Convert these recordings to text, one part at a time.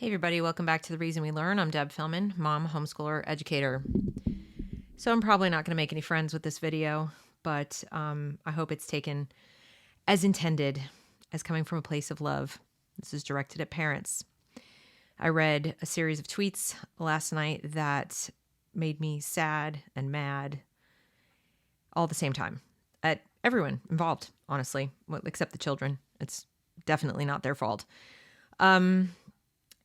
Hey everybody, welcome back to The Reason We Learn. I'm Deb Philman, mom, homeschooler, educator. So I'm probably not going to make any friends with this video, but I hope it's taken as intended, as coming from a place of love. This is directed at parents. I read a series of tweets last night that made me sad and mad all at the same time at everyone involved, honestly, except the children. It's definitely not their fault.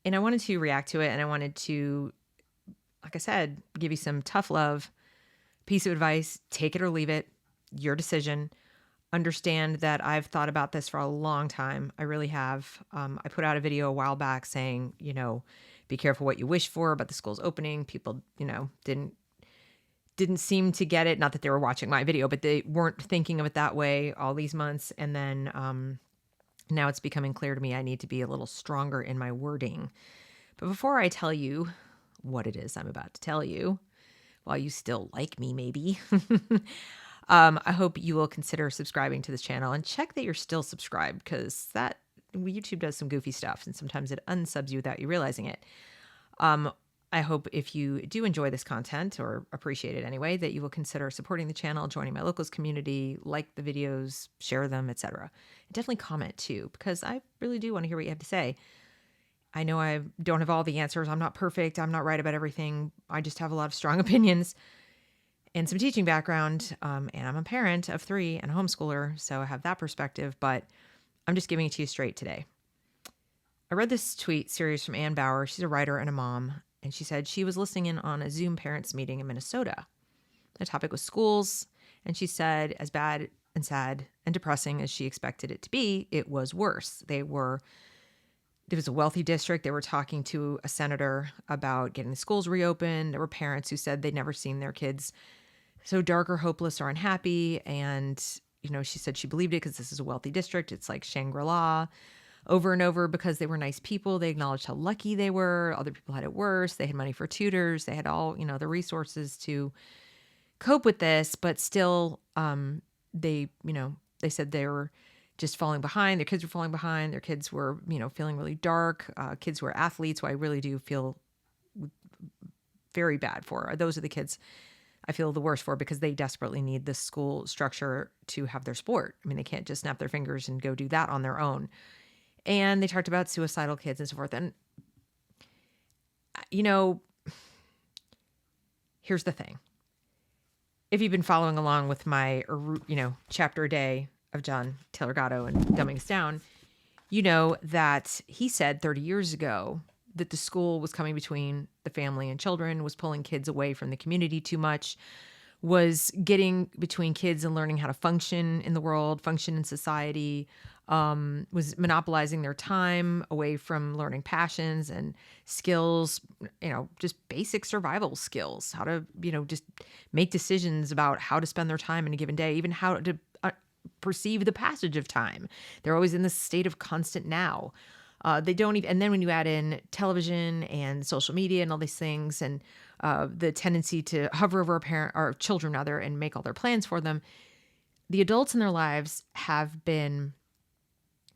And I wanted to react to it, and I wanted to, like I said, give you some tough love, piece of advice, take it or leave it, your decision. Understand that I've thought about this for a long time. I really have. I put out a video a while back saying, be careful what you wish for about the school's opening. People, didn't seem to get it. Not that they were watching my video, but they weren't thinking of it that way all these months. And then now it's becoming clear to me I need to be a little stronger in my wording. But before I tell you what it is I'm about to tell you, while you still like me, maybe, I hope you will consider subscribing to this channel and check that you're still subscribed, because that YouTube does some goofy stuff and sometimes it unsubs you without you realizing it. I hope if you do enjoy this content, or appreciate it anyway, that you will consider supporting the channel, joining my locals community, like the videos, share them, etc. And definitely comment too, because I really do want to hear what you have to say. I know I don't have all the answers. I'm not perfect. I'm not right about everything. I just have a lot of strong opinions and some teaching background. And I'm a parent of 3 and a homeschooler, so I have that perspective, but I'm just giving it to you straight today. I read this tweet series from Ann Bauer. She's a writer and a mom. And she said she was listening in on a Zoom parents meeting in Minnesota. The topic was schools. And she said, as bad and sad and depressing as she expected it to be, it was worse. It was a wealthy district. They were talking to a senator about getting the schools reopened. There were parents who said they'd never seen their kids so dark or hopeless or unhappy. And, she said she believed it because this is a wealthy district. It's like Shangri-La. Over and over, because they were nice people. They acknowledged how lucky they were. Other people had it worse. They had money for tutors. They had all, the resources to cope with this, but still, they said they were just falling behind. Their kids were falling behind. Their kids were, feeling really dark. Kids who are athletes, who I really do feel very bad for. Those are the kids I feel the worst for, because they desperately need the school structure to have their sport. I mean, they can't just snap their fingers and go do that on their own. And they talked about suicidal kids and so forth. And, here's the thing. If you've been following along with my, chapter a day of John Taylor Gatto and Dumbing Us Down, you know that he said 30 years ago that the school was coming between the family and children, was pulling kids away from the community too much, was getting between kids and learning how to function in the world, function in society, was monopolizing their time away from learning passions and skills, just basic survival skills, how to, just make decisions about how to spend their time in a given day, even how to perceive the passage of time. They're always in this state of constant now. They don't even, and then when you add in television and social media and all these things, and the tendency to hover over our children rather, and make all their plans for them, the adults in their lives have been,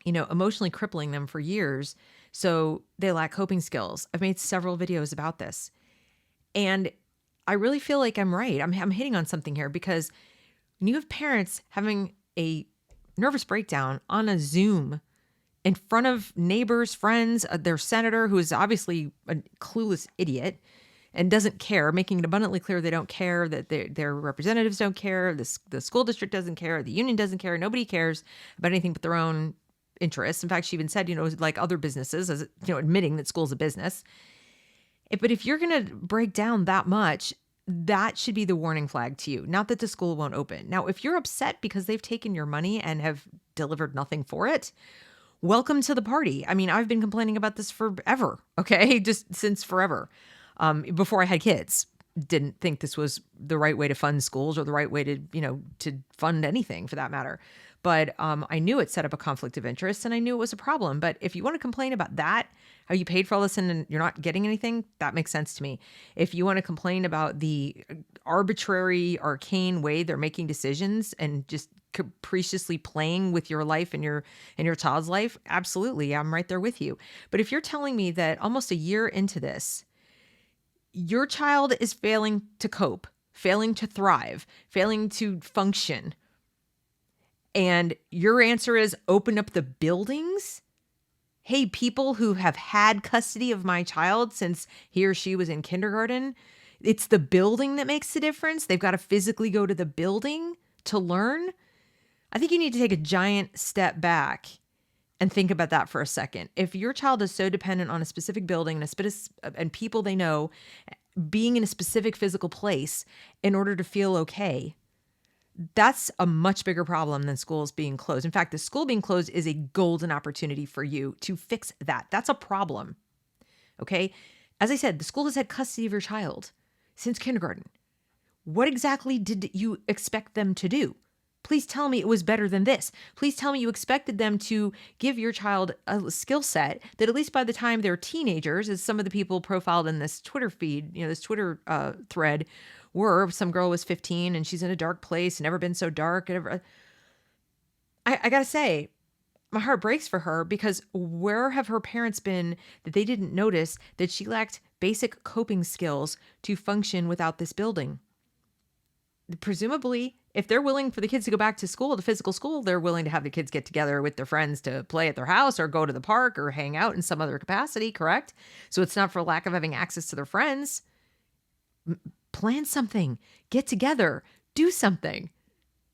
emotionally crippling them for years. So they lack coping skills. I've made several videos about this, and I really feel like I'm right. I'm hitting on something here, because when you have parents having a nervous breakdown on a Zoom in front of neighbors, friends, their senator, who is obviously a clueless idiot and doesn't care, making it abundantly clear they don't care, that their representatives don't care, the school district doesn't care, the union doesn't care, nobody cares about anything but their own interests. In fact, she even said, like other businesses, as admitting that school's a business. But if you're going to break down that much, that should be the warning flag to you. Not that the school won't open. Now, if you're upset because they've taken your money and have delivered nothing for it, welcome to the party. I mean, I've been complaining about this forever, okay? Just since forever. Before I had kids, didn't think this was the right way to fund schools, or the right way to, to fund anything for that matter. But I knew it set up a conflict of interest, and I knew it was a problem. But if you want to complain about that, how you paid for all this and you're not getting anything, that makes sense to me. If you want to complain about the arbitrary, arcane way they're making decisions and just capriciously playing with your life and your child's life, absolutely, I'm right there with you. But if you're telling me that almost a year into this, your child is failing to cope, failing to thrive, failing to function, and your answer is open up the buildings? Hey, people who have had custody of my child since he or she was in kindergarten, it's the building that makes the difference. They've got to physically go to the building to learn. I think you need to take a giant step back and think about that for a second. If your child is so dependent on a specific building and people they know, being in a specific physical place in order to feel okay, that's a much bigger problem than schools being closed. In fact, the school being closed is a golden opportunity for you to fix that. That's a problem. Okay? As I said, the school has had custody of your child since kindergarten. What exactly did you expect them to do? Please tell me it was better than this. Please tell me you expected them to give your child a skill set that at least by the time they're teenagers, as some of the people profiled in this Twitter feed, this Twitter thread were, some girl was 15 and she's in a dark place, never been so dark. I got to say, my heart breaks for her because where have her parents been that they didn't notice that she lacked basic coping skills to function without this building? Presumably, if they're willing for the kids to go back to school, to physical school, they're willing to have the kids get together with their friends to play at their house or go to the park or hang out in some other capacity, correct? So it's not for lack of having access to their friends. Plan something, get together, do something.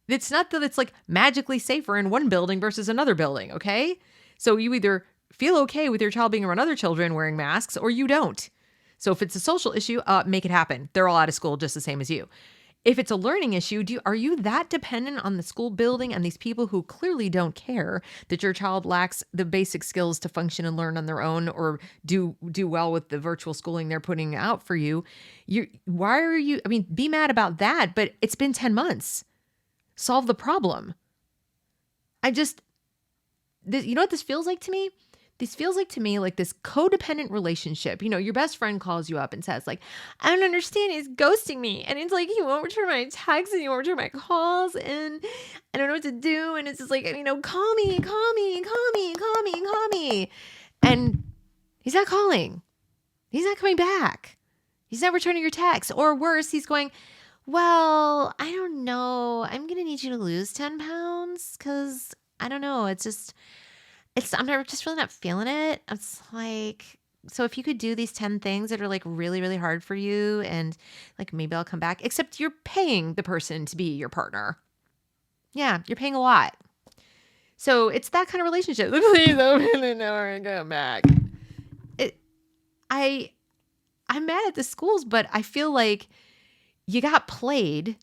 It's not that it's like magically safer in one building versus another building, okay? So you either feel okay with your child being around other children wearing masks or you don't. So if it's a social issue, make it happen. They're all out of school just the same as you. If it's a learning issue, are you that dependent on the school building and these people who clearly don't care that your child lacks the basic skills to function and learn on their own or do well with the virtual schooling they're putting out for you? Why are you, be mad about that, but it's been 10 months. Solve the problem. You know what this feels like to me? This feels like to me like this codependent relationship. Your best friend calls you up and says like, I don't understand. He's ghosting me. And it's like, he won't return my texts and he won't return my calls. And I don't know what to do. And it's just like, call me. And he's not calling. He's not coming back. He's not returning your text. Or worse, he's going, well, I don't know. I'm going to need you to lose 10 pounds because I don't know. I'm just really not feeling it. It's like, so if you could do these 10 things that are like really, really hard for you and like maybe I'll come back, except you're paying the person to be your partner. Yeah, you're paying a lot. So it's that kind of relationship. Please open the door and come back. I'm mad at the schools, but I feel like you got played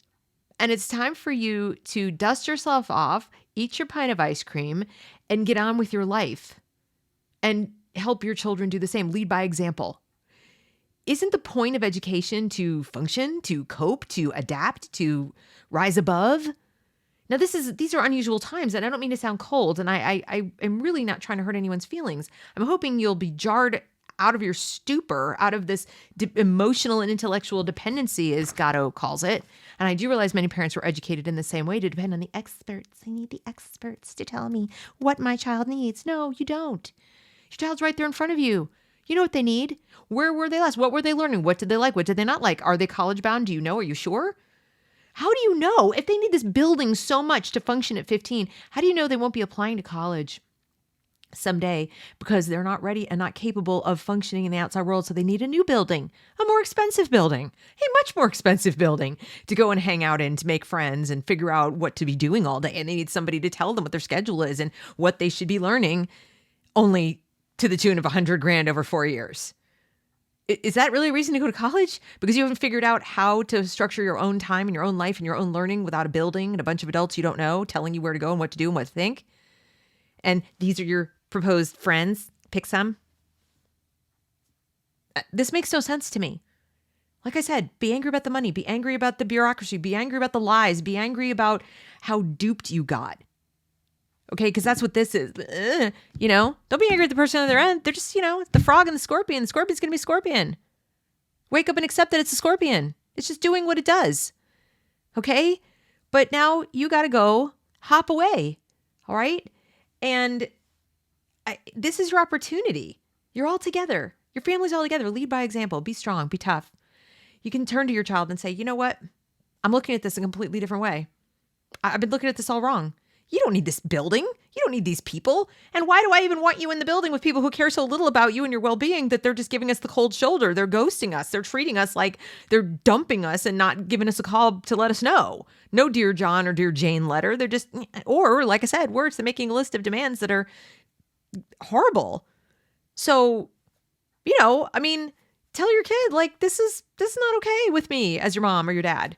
and it's time for you to dust yourself off, eat your pint of ice cream, and get on with your life and help your children do the same. Lead by example. Isn't the point of education to function, to cope, to adapt, to rise above? Now, these are unusual times, and I don't mean to sound cold, and I am really not trying to hurt anyone's feelings. I'm hoping you'll be jarred out of your stupor, out of this emotional and intellectual dependency, as Gatto calls it. And I do realize many parents were educated in the same way to depend on the experts. I need the experts to tell me what my child needs. No, you don't. Your child's right there in front of you. You know what they need. Where were they last? What were they learning? What did they like? What did they not like? Are they college bound? Do you know? Are you sure? How do you know if they need this building so much to function at 15? How do you know they won't be applying to college someday because they're not ready and not capable of functioning in the outside world? So they need a new building, a more expensive building, a much more expensive building to go and hang out in, to make friends and figure out what to be doing all day. And they need somebody to tell them what their schedule is and what they should be learning, only to the tune of $100,000 over 4 years. Is that really a reason to go to college? Because you haven't figured out how to structure your own time and your own life and your own learning without a building and a bunch of adults you don't know telling you where to go and what to do and what to think? And these are your proposed friends. Pick some. This makes no sense to me. Like I said, be angry about the money. Be angry about the bureaucracy. Be angry about the lies. Be angry about how duped you got. Okay, because that's what this is. Don't be angry at the person on the other end. They're just, the frog and the scorpion. The scorpion's going to be scorpion. Wake up and accept that it's a scorpion. It's just doing what it does. Okay? But now you got to go hop away. All right. And this is your opportunity. You're all together. Your family's all together. Lead by example. Be strong. Be tough. You can turn to your child and say, you know what? I'm looking at this a completely different way. I've been looking at this all wrong. You don't need this building. You don't need these people. And why do I even want you in the building with people who care so little about you and your well-being that they're just giving us the cold shoulder? They're ghosting us. They're treating us like they're dumping us and not giving us a call to let us know. No Dear John or Dear Jane letter. They're just, or like I said, words that making a list of demands that are horrible. So, I mean, tell your kid, like, this is not okay with me as your mom or your dad.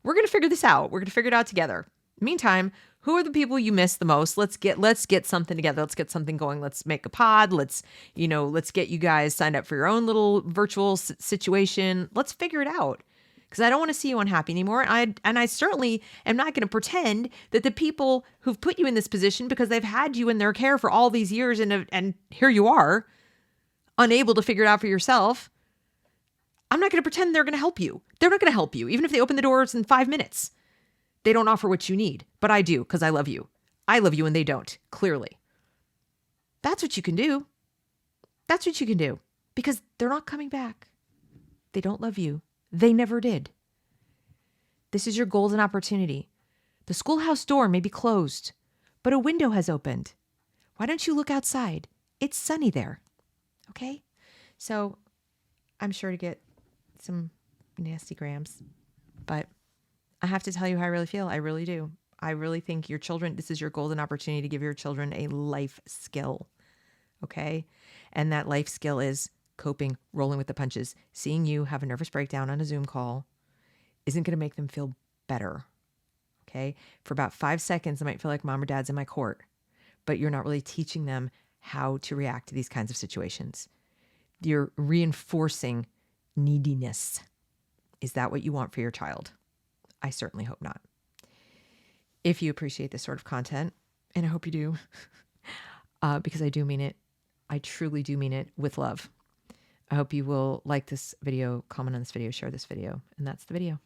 We're going to figure this out. We're going to figure it out together. Meantime, who are the people you miss the most? Let's get something together. Let's get something going. Let's make a pod. Let's get you guys signed up for your own little virtual situation. Let's figure it out. Because I don't want to see you unhappy anymore. I certainly am not going to pretend that the people who've put you in this position because they've had you in their care for all these years and here you are, unable to figure it out for yourself. I'm not going to pretend they're going to help you. They're not going to help you, even if they open the doors in 5 minutes. They don't offer what you need, but I do because I love you. I love you and they don't, clearly. That's what you can do. That's what you can do because they're not coming back. They don't love you. They never did. This is your golden opportunity. The schoolhouse door may be closed, but a window has opened. Why don't you look outside? It's sunny there. Okay? So I'm sure to get some nasty grams, but I have to tell you how I really feel. I really do. I really think your children, this is your golden opportunity to give your children a life skill. Okay? And that life skill is coping, rolling with the punches. Seeing you have a nervous breakdown on a Zoom call isn't going to make them feel better. Okay? For about 5 seconds, it might feel like mom or dad's in my court, but you're not really teaching them how to react to these kinds of situations. You're reinforcing neediness. Is that what you want for your child? I certainly hope not. If you appreciate this sort of content, and I hope you do, because I do mean it, I truly do mean it with love. I hope you will like this video, comment on this video, share this video, and that's the video.